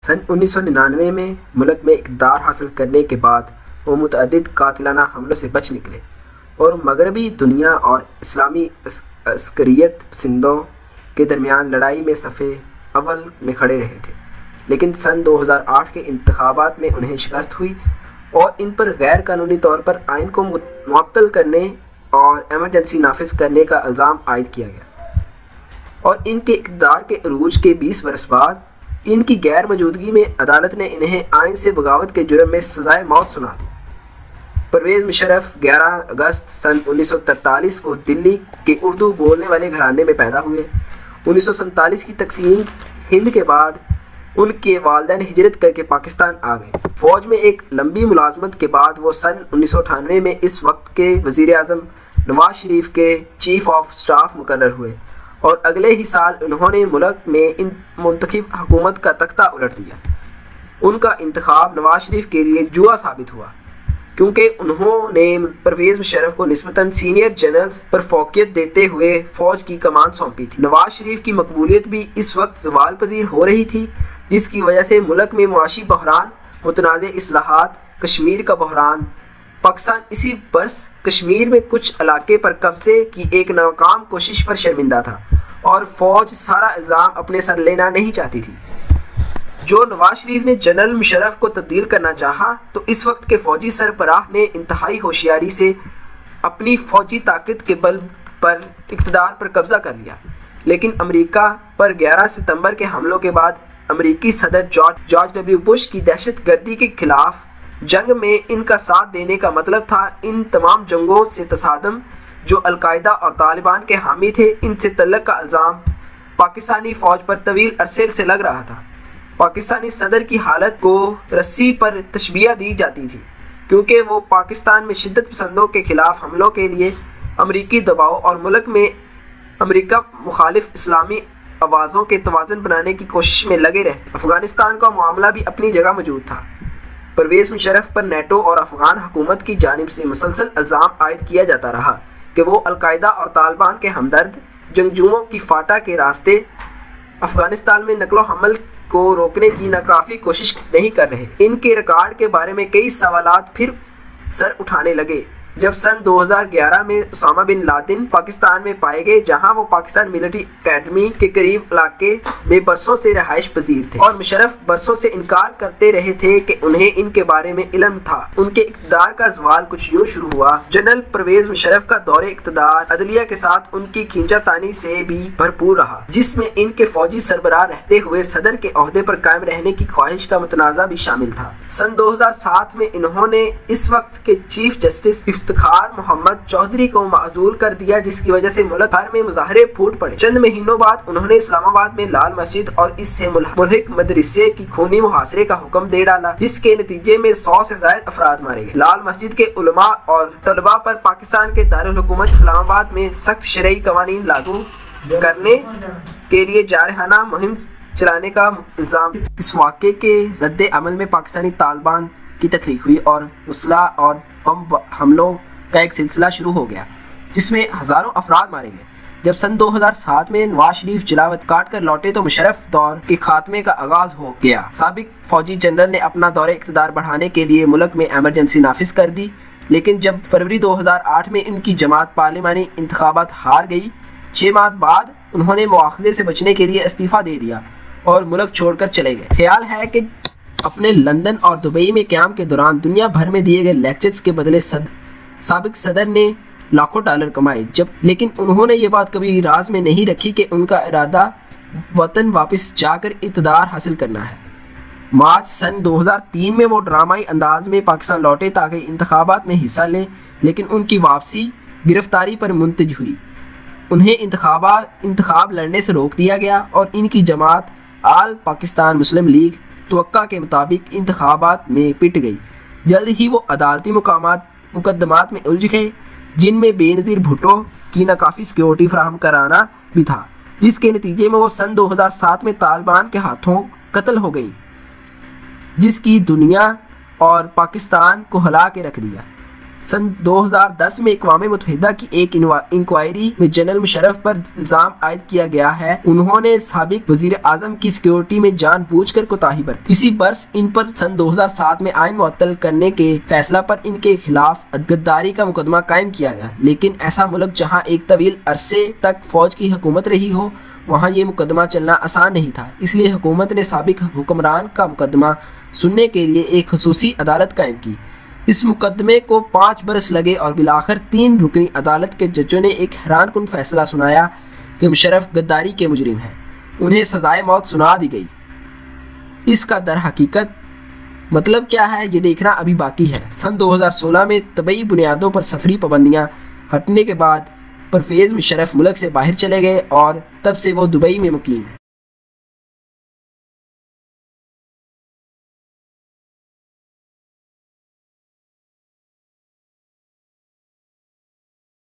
سن 1999 میں ملک میں اقتدار حاصل کرنے کے بعد وہ متعدد قاتلانہ حملوں سے بچ نکلے اور مغربی دنیا اور اسلامی عسکریت پسندوں کے درمیان لڑائی میں صف اول میں کھڑے رہے تھے، لیکن سن 2008 کے انتخابات میں انہیں شکست ہوئی اور ان پر غیر قانونی طور پر آئین کو معطل کرنے اور ایمرجنسی نافذ کرنے کا الزام عائد کیا گیا، اور ان کے اقتدار کے عروج کے 20 برس بعد ان کی غیر موجودگی میں عدالت نے انہیں آئین سے بغاوت کے جرم میں سزائے موت سنا دی۔ پرویز مشرف 11 اگست سن 1943 کو دلی کے اردو بولنے والے گھرانے میں پیدا ہوئے۔ 1947 کی تقسیم ہند کے بعد ان کے والدین ہجرت کر کے پاکستان آ گئے۔ فوج میں ایک لمبی ملازمت کے بعد وہ سن 1998 میں اس وقت کے وزیر اعظم نواز شریف کے چیف آف سٹاف مقرر ہوئے اور اگلے ہی سال انہوں نے ملک میں منتخب حکومت کا تختہ الٹ دیا۔ ان کا انتخاب نواز شریف کے لیے جوا ثابت ہوا، کیونکہ انہوں نے پرویز مشرف کو نسبتاً سینئر جنرلز پر فوقیت دیتے ہوئے فوج کی کمان سونپی تھی۔ نواز شریف کی مقبولیت بھی اس وقت زوال پذیر ہو رہی تھی، جس کی وجہ سے ملک میں معاشی بحران، متنازع اصلاحات، کشمیر کا بحران، پاکستان اسی برس کشمیر میں کچھ علاقے پر قبضے کی ایک ناکام کوشش پر شرمندہ تھا اور فوج سارا الزام اپنے سر لینا نہیں چاہتی تھی۔ جو نواز شریف نے جنرل مشرف کو تبدیل کرنا چاہا تو اس وقت کے فوجی سربراہ نے انتہائی ہوشیاری سے اپنی فوجی طاقت کے بل پر اقتدار پر قبضہ کر لیا، لیکن امریکہ پر 11 ستمبر کے حملوں کے بعد امریکی صدر جارج ڈبلیو بش کی دہشت گردی کے خلاف جنگ میں ان کا ساتھ دینے کا مطلب تھا ان تمام جنگوں سے تصادم جو القاعدہ اور طالبان کے حامی تھے، ان سے تعلق کا الزام پاکستانی فوج پر طویل عرصے سے لگ رہا تھا۔ پاکستانی صدر کی حالت کو رسی پر تشبیہ دی جاتی تھی، کیونکہ وہ پاکستان میں شدت پسندوں کے خلاف حملوں کے لیے امریکی دباؤ اور ملک میں امریکہ مخالف اسلامی آوازوں کے توازن بنانے کی کوشش میں لگے رہے۔ افغانستان کا معاملہ بھی اپنی جگہ موجود تھا۔ پرویز مشرف پر نیٹو اور افغان حکومت کی جانب سے مسلسل الزام عائد کیا جاتا رہا کہ وہ القاعدہ اور طالبان کے ہمدرد جنگجوؤں کی فاٹا کے راستے افغانستان میں نقل و حمل کو روکنے کی ناکافی کوشش نہیں کر رہے۔ ان کے ریکارڈ کے بارے میں کئی سوالات پھر سر اٹھانے لگے جب سن 2011 میں اسامہ بن لادن پاکستان میں پائے گئے، جہاں وہ پاکستان ملٹری اکیڈمی کے قریب علاقے میں برسوں سے رہائش پذیر تھے، اور مشرف برسوں سے انکار کرتے رہے تھے کہ انہیں ان کے بارے میں علم تھا۔ ان کے اقتدار کا زوال کچھ یوں شروع ہوا۔ جنرل پرویز مشرف کا دور اقتدار عدلیہ کے ساتھ ان کی کھینچا تانی سے بھی بھرپور رہا، جس میں ان کے فوجی سربراہ رہتے ہوئے صدر کے عہدے پر قائم رہنے کی خواہش کا متنازع بھی شامل تھا۔ سن 2007 میں انہوں نے اس وقت کے چیف جسٹس افتخار محمد چودھری کو معزول کر دیا، جس کی وجہ سے ملک بھر میں مظاہرے پھوٹ پڑے۔ چند مہینوں بعد انہوں نے اسلام آباد میں لال مسجد اور اس سے ملحق مدرسے کی خونی محاصرے کا حکم دے ڈالا، جس کے نتیجے میں 100 سے زائد افراد مارے گئے۔ لال مسجد کے علماء اور طلباء پر پاکستان کے دارالحکومت اسلام آباد میں سخت شرعی قوانین لاگو کرنے کے لیے جارحانہ مہم چلانے کا الزام۔ اس واقعے کے رد عمل میں پاکستانی طالبان کی تخلیق ہوئی اور مسلح اور بم حملوں کا ایک سلسلہ شروع ہو گیا، جس میں ہزاروں افراد مارے گئے۔ جب سن 2007 میں نواز شریف جلاوط کاٹ کر لوٹے تو مشرف دور کے خاتمے کا آغاز ہو گیا۔ سابق فوجی جنرل نے اپنا دور اقتدار بڑھانے کے لیے ملک میں ایمرجنسی نافذ کر دی، لیکن جب فروری 2008 میں ان کی جماعت پارلیمانی انتخابات ہار گئی، 6 ماہ بعد انہوں نے مواخذے سے بچنے کے لیے استعفیٰ دے دیا اور ملک چھوڑ کر چلے گئے۔ خیال ہے کہ اپنے لندن اور دبئی میں قیام کے دوران دنیا بھر میں دیے گئے لیکچرز کے بدلے سابق صدر نے لاکھوں ڈالر کمائے، لیکن انہوں نے یہ بات کبھی راز میں نہیں رکھی کہ ان کا ارادہ وطن واپس جا کر اقتدار حاصل کرنا ہے۔ مارچ سن 2003 میں وہ ڈرامائی انداز میں پاکستان لوٹے تاکہ انتخابات میں حصہ لیں، لیکن ان کی واپسی گرفتاری پر منتج ہوئی۔ انہیں انتخاب لڑنے سے روک دیا گیا اور ان کی جماعت آل پاکستان مسلم لیگ توقع کے مطابق انتخابات میں پٹ گئی۔ جلد ہی وہ عدالتی مقدمات میں الجھ گئے، جن میں بے نظیر بھٹو کی ناکافی سیکیورٹی فراہم کرانا بھی تھا، جس کے نتیجے میں وہ سن 2007 میں طالبان کے ہاتھوں قتل ہو گئی، جس کی دنیا اور پاکستان کو ہلا کے رکھ دیا۔ سن 2010 میں اقوام متحدہ کی ایک انکوائری میں جنرل مشرف پر الزام عائد کیا گیا ہے انہوں نے سابق وزیر اعظم کی سیکیورٹی میں جان بوجھ کر کوتاہی برتی۔ اسی برس ان پر سن 2007 میں آئین معطل کرنے کے فیصلہ پر ان کے خلاف غداری کا مقدمہ قائم کیا گیا، لیکن ایسا ملک جہاں ایک طویل عرصے تک فوج کی حکومت رہی ہو وہاں یہ مقدمہ چلنا آسان نہیں تھا، اس لیے حکومت نے سابق حکمران کا مقدمہ سننے کے لیے ایک خصوصی عدالت قائم کی۔ اس مقدمے کو 5 برس لگے اور بالآخر 3 رکنی عدالت کے ججوں نے ایک حیران کن فیصلہ سنایا کہ مشرف غداری کے مجرم ہیں، انہیں سزائے موت سنا دی گئی۔ اس کا در حقیقت مطلب کیا ہے یہ دیکھنا ابھی باقی ہے۔ سن 2016 میں طبی بنیادوں پر سفری پابندیاں ہٹنے کے بعد پرویز مشرف ملک سے باہر چلے گئے اور تب سے وہ دبئی میں مقیم ہیں۔